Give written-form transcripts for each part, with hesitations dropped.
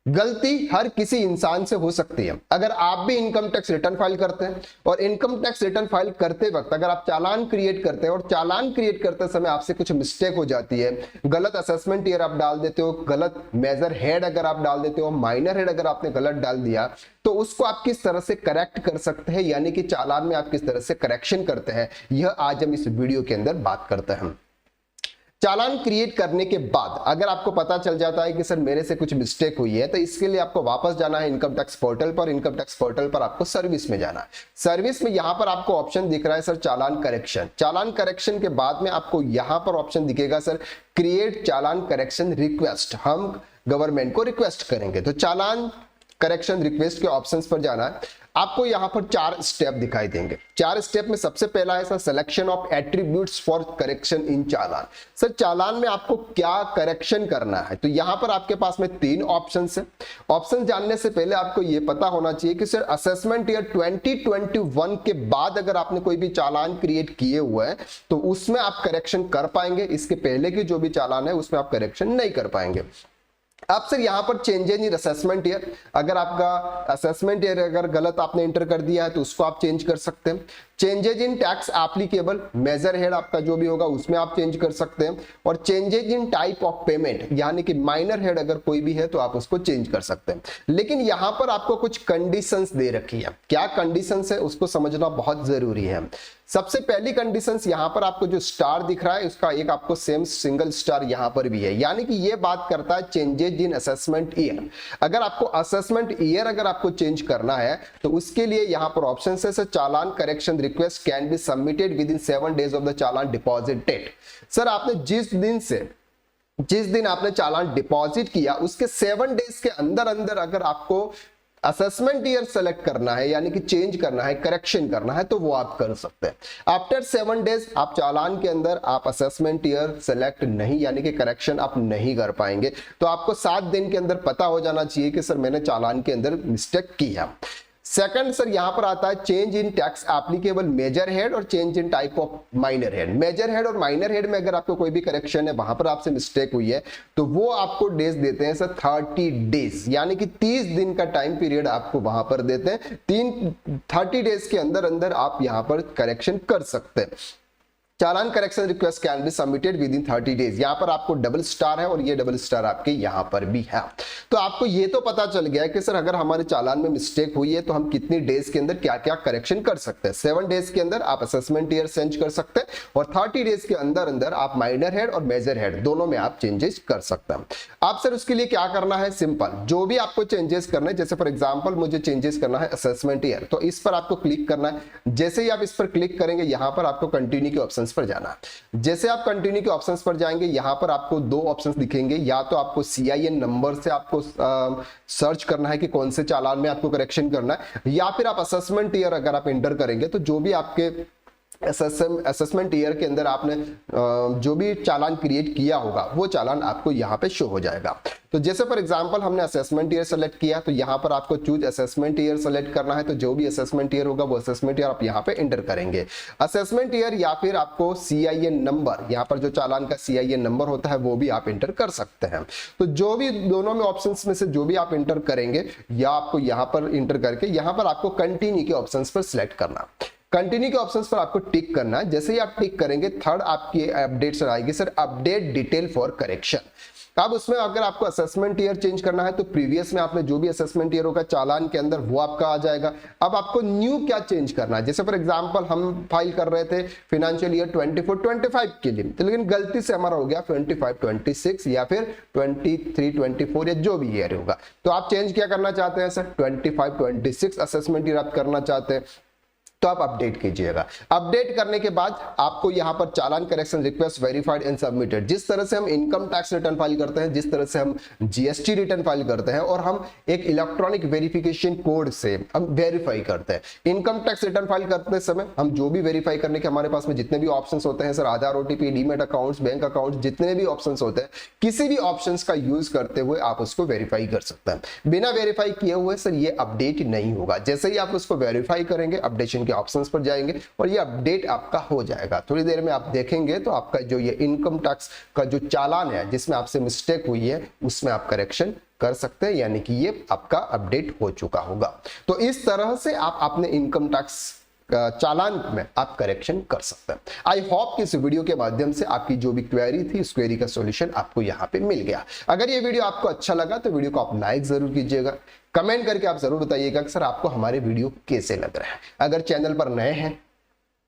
गलती हर किसी इंसान से हो सकती है। अगर आप भी इनकम टैक्स रिटर्न फाइल करते हैं और इनकम टैक्स रिटर्न फाइल करते वक्त अगर आप चालान क्रिएट करते हैं और चालान क्रिएट करते समय आपसे कुछ मिस्टेक हो जाती है, गलत असेसमेंट ईयर आप डाल देते हो, गलत मेजर हेड अगर आप डाल देते हो, माइनर हेड अगर आपने गलत डाल दिया, तो उसको आप किस तरह से करेक्ट कर सकते हैं, यानी कि चालान में आप किस तरह से करेक्शन करते हैं, यह आज हम इस वीडियो के अंदर बात करते हैं। चालान क्रिएट करने के बाद अगर आपको पता चल जाता है कि सर मेरे से कुछ मिस्टेक हुई है, तो इसके लिए आपको वापस जाना है इनकम टैक्स पोर्टल पर। इनकम टैक्स पोर्टल पर आपको सर्विस में जाना है। सर्विस में यहां पर आपको ऑप्शन दिख रहा है सर चालान करेक्शन। चालान करेक्शन के बाद में आपको यहां पर ऑप्शन दिखेगा सर क्रिएट चालान करेक्शन रिक्वेस्ट। हम गवर्नमेंट को रिक्वेस्ट करेंगे, तो चालान करेक्शन रिक्वेस्ट के ऑप्शंस पर जाना है। आपको यहां पर 4 स्टेप दिखाई देंगे। 4 स्टेप में सबसे पहला है sir selection of attributes for correction in challan. Sir challan में आपको क्या करेक्शन करना है, तो यहां पर आपके पास में 3 ऑप्शंस है। ऑप्शन जानने से पहले आपको यह पता होना चाहिए कि सर असेसमेंट ईयर 2021 के बाद अगर आपने कोई भी चालान क्रिएट किए हुए हैं तो उसमें आप करेक्शन कर पाएंगे। इसके पहले की जो भी चालान है उसमें आप करेक्शन नहीं कर पाएंगे। अब सर यहां पर चेंजेज इन असेसमेंट ईयर, अगर आपका असेसमेंट ईयर अगर गलत आपने इंटर कर दिया है तो उसको आप चेंज कर सकते हैं। Changes in tax applicable, major head आपका जो भी होगा उसमें आप चेंज कर सकते हैं। और changes in type of payment, यानी कि माइनर हेड अगर कोई भी है तो आप उसको चेंज कर सकते हैं। लेकिन यहां पर आपको कुछ कंडीशंस दे रखी है। क्या कंडीशंस है उसको समझना बहुत जरूरी है। सबसे पहली कंडीशंस यहां पर आपको जो स्टार दिख रहा है उसका एक आपको सेम सिंगल स्टार यहां पर भी है, यानी कि ये बात करता है चेंजेज इन असेसमेंट ईयर। अगर आपको असेसमेंट ईयर अगर आपको चेंज करना है तो उसके लिए यहां पर ऑप्शन है sir challan correction request can be submitted within 7 days of the challan deposit date. Sir आपने जिस दिन आपने चालान डिपॉजिट किया उसके 7 डेज के अंदर अंदर अगर आपको असेसमेंट ईयर सेलेक्ट करना है, यानी कि चेंज करना है, करेक्शन करना है, तो वो आप कर सकते हैं। आफ्टर 7 डेज आप चालान के अंदर आप असेसमेंट ईयर सेलेक्ट नहीं, यानी कि करेक्शन आप नहीं कर पाएंगे। तो आपको 7 दिन के अंदर पता हो जाना चाहिए कि सर मैंने चालान के अंदर मिस्टेक की है। सेकंड सर यहां पर आता है change in tax applicable major head और change in type of minor head. Major head और माइनर हेड में अगर आपको कोई भी करेक्शन है, वहां पर आपसे मिस्टेक हुई है, तो वो आपको डेज देते हैं सर 30 डेज, यानी कि 30 दिन का टाइम पीरियड आपको वहां पर देते हैं। 30 डेज के अंदर अंदर आप यहां पर करेक्शन कर सकते हैं। Challan correction request can be submitted within 30 days. यहां पर आपको डबल स्टार है और ये डबल स्टार आपके यहां पर भी है। तो आपको ये तो पता चल गया कि सर अगर हमारे चालान में मिस्टेक हुई है तो हम कितनी डेज के अंदर क्या क्या करेक्शन कर सकते हैं। 7 डेज के अंदर आप असेसमेंट ईयर चेंज कर सकते हैं और 30 डेज के अंदर अंदर आप माइनर हेड और मेजर हेड दोनों में आप चेंजेस कर सकते हैं। आप सर उसके लिए क्या करना है, सिंपल, जो भी आपको चेंजेस करना है, जैसे फॉर एग्जाम्पल मुझे चेंजेस करना है असेसमेंट ईयर, तो इस पर आपको क्लिक करना है। जैसे ही आप इस पर क्लिक करेंगे यहां पर आपको कंटिन्यू के ऑप्शंस पर जाना है। जैसे आप कंटिन्यू के ऑप्शंस पर जाएंगे यहां पर आपको 2 ऑप्शंस दिखेंगे, या तो आपको CIN नंबर से आपको सर्च करना है कि कौन से चालान में आपको करेक्शन करना है, या फिर आप असेसमेंट ईयर अगर आप एंटर करेंगे तो जो भी आपके असेसमेंट ईयर के अंदर आपने जो भी चालान क्रिएट किया होगा वो चालान आपको यहाँ पे शो हो जाएगा। तो जैसे फॉर एग्जांपल हमने असेसमेंट ईयर सेलेक्ट किया तो यहाँ पर आपको चूज असेसमेंट ईयर सेलेक्ट करना है। तो जो भी असेसमेंट ईयर होगा वो असेसमेंट ईयर आप यहाँ पे एंटर करेंगे, असेसमेंट ईयर, या फिर आपको CIN नंबर, यहाँ पर जो चालान का CIN नंबर होता है वो भी आप एंटर कर सकते हैं। तो जो भी दोनों में ऑप्शंस में से जो भी आप एंटर करेंगे, या आपको यहाँ पर एंटर करके यहाँ पर आपको कंटिन्यू के ऑप्शंस पर सिलेक्ट करना, कंटिन्यू के ऑप्शंस पर आपको टिक करना है। जैसे ही आप टिक करेंगे थर्ड आपकी अपडेट सर आएगी sir update detail for correction. अब उसमें अगर आपको असेसमेंट ईयर चेंज करना है तो प्रीवियस में आपने जो भी असेसमेंट ईयर होगा चालान के अंदर वो आपका आ जाएगा। अब आपको न्यू क्या चेंज करना है, जैसे फॉर एग्जांपल हम फाइल कर रहे थे फाइनेंशियल ईयर 24-25 के लिए, तो लेकिन गलती से हमारा हो गया 25-26 या फिर 23-24 या जो भी ईयर होगा, तो आप चेंज क्या करना चाहते हैं सर 25-26 असेसमेंट ईयर आप करना चाहते हैं, तो आप अपडेट कीजिएगा। अपडेट करने के बाद आपको यहां पर challan correction request verified and submitted, जिस तरह से हम इनकम टैक्स रिटर्न फाइल करते हैं, जिस तरह से हम GST रिटर्न फाइल करते हैं और हम एक इलेक्ट्रॉनिक वेरिफिकेशन कोड से हम वेरीफाई करते हैं। इनकम टैक्स रिटर्न फाइल करते समय हम जो भी वेरीफाई करने के हमारे पास में जितने भी ऑप्शंस होते हैं सर, आधार, OTP, demat accounts, bank account, जितने भी ऑप्शंस होते हैं, किसी भी ऑप्शंस का यूज करते हुए आप उसको वेरीफाई कर सकते हैं। बिना वेरीफाई किए हुए सर ये अपडेट नहीं होगा। जैसे ही आप उसको वेरीफाई करेंगे अपडेशन के ऑप्शंस पर जाएंगे और ये अपडेट आपका हो जाएगा। थोड़ी देर में आप देखेंगे तो आपका जो ये इनकम टैक्स का जो चालान है जिसमें आपसे मिस्टेक हुई है उसमें आप करेक्शन कर सकते हैं, यानी कि ये आपका अपडेट हो चुका होगा। तो इस तरह से आप अपने इनकम टैक्स चालान में आप करेक्शन कर सकते हैं। आई होप कि इस वीडियो के माध्यम से आपकी जो भी क्वेरी थी उस क्वेरी का सॉल्यूशन आपको यहाँ पे मिल गया। अगर ये वीडियो आपको अच्छा लगा तो वीडियो को आप लाइक जरूर कीजिएगा, कमेंट करके आप जरूर बताइएगा कि सर आपको हमारे वीडियो कैसे लग रहे हैं। अगर चैनल पर नए हैं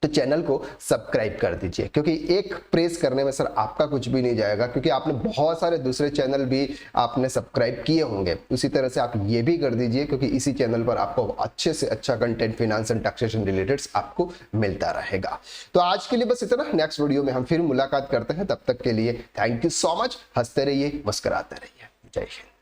तो चैनल को सब्सक्राइब कर दीजिए, क्योंकि एक प्रेस करने में सर आपका कुछ भी नहीं जाएगा, क्योंकि आपने बहुत सारे दूसरे चैनल भी आपने सब्सक्राइब किए होंगे। उसी तरह से आप ये भी कर दीजिए, क्योंकि इसी चैनल पर आपको अच्छे से अच्छा content finance and taxation related आपको मिलता रहेगा। तो आज के लिए बस इतना, नेक्स्ट वीडियो में हम फिर मुलाकात करते हैं। तब तक के लिए थैंक यू सो मच। हंसते रहिए, मुस्कुराते रहिए। जय हिंद।